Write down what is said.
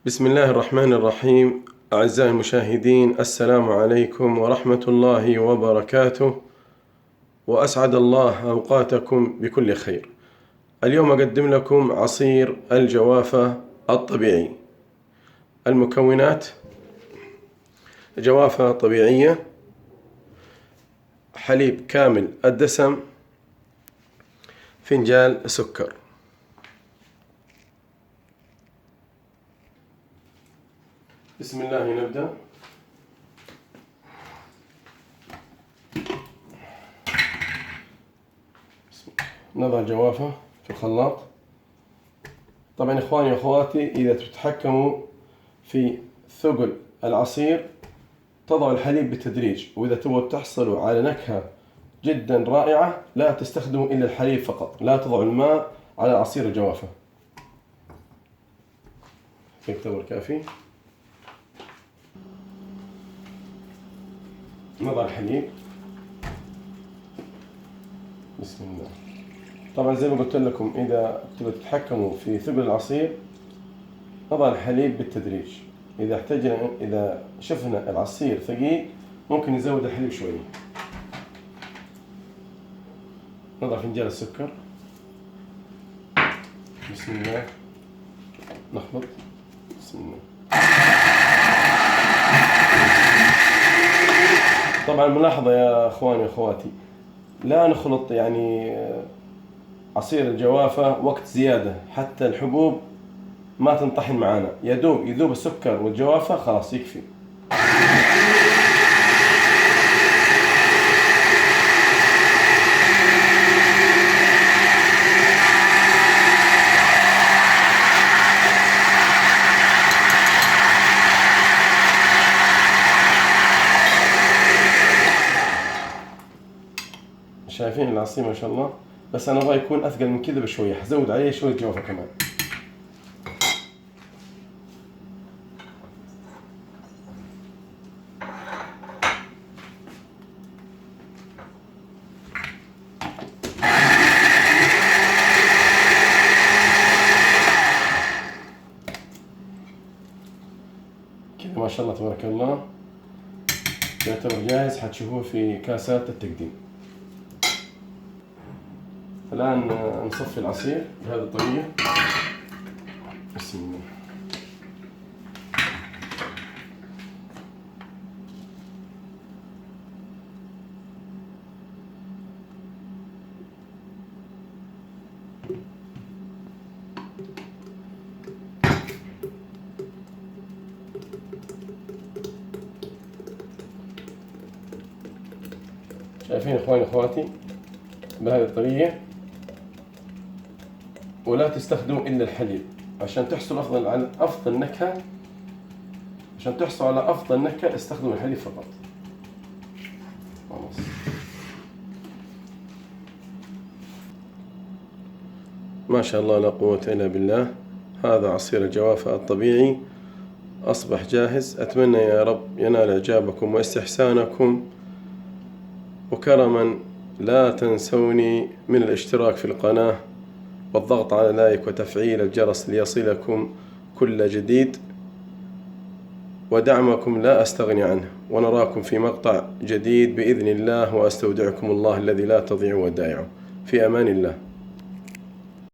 بسم الله الرحمن الرحيم. أعزائي المشاهدين، السلام عليكم ورحمة الله وبركاته، وأسعد الله أوقاتكم بكل خير. اليوم أقدم لكم عصير الجوافة الطبيعي. المكونات: جوافة طبيعية، حليب كامل الدسم، فنجان سكر. بسم الله نبدأ. نضع الجوافة في الخلاط. طبعا إخواني وأخواتي، إذا تتحكموا في ثقل العصير تضع الحليب بالتدريج، وإذا تبغوا تحصلوا على نكهة جدا رائعة لا تستخدموا إلا الحليب فقط، لا تضعوا الماء على عصير الجوافة. يكتب الكافي. نضع الحليب. بسم الله. طبعا زي ما قلت لكم، إذا تبغوا تتحكموا في ثقل العصير نضع الحليب بالتدريج. إذا شفنا العصير ثقيل ممكن نزود الحليب شوية. نضع فنجان السكر. بسم الله. نخلط. بسم الله. طبعا ملاحظة يا اخواني واخواتي، لا نخلط عصير الجوافة وقت زيادة، حتى الحبوب ما تنطحن معانا، يذوب السكر والجوافة، خلاص يكفي. شايفين العصير ما شاء الله، بس انا ابغى يكون اثقل من كذا بشويه، حزود عليه شويه جوافه كمان. كذا ما شاء الله تبارك الله، يعتبر جاهز، حتشوفوه في كاسات التقديم. الآن نصفي العصير بهذه الطريقة. بسم الله. شايفين اخواني اخواتي بهذه الطريقة، ولا تستخدموا الا الحليب عشان تحصلوا على افضل نكهة. عشان تحصلوا على افضل نكهة استخدموا الحليب فقط. خلاص. ما شاء الله لا قوة الا بالله، هذا عصير الجوافة الطبيعي اصبح جاهز. اتمنى يا رب ينال اعجابكم واستحسانكم، وكرما لا تنسوني من الاشتراك في القناة والضغط على لايك وتفعيل الجرس ليصلكم كل جديد، ودعمكم لا أستغني عنه. ونراكم في مقطع جديد بإذن الله، وأستودعكم الله الذي لا تضيع ودائعه. في أمان الله.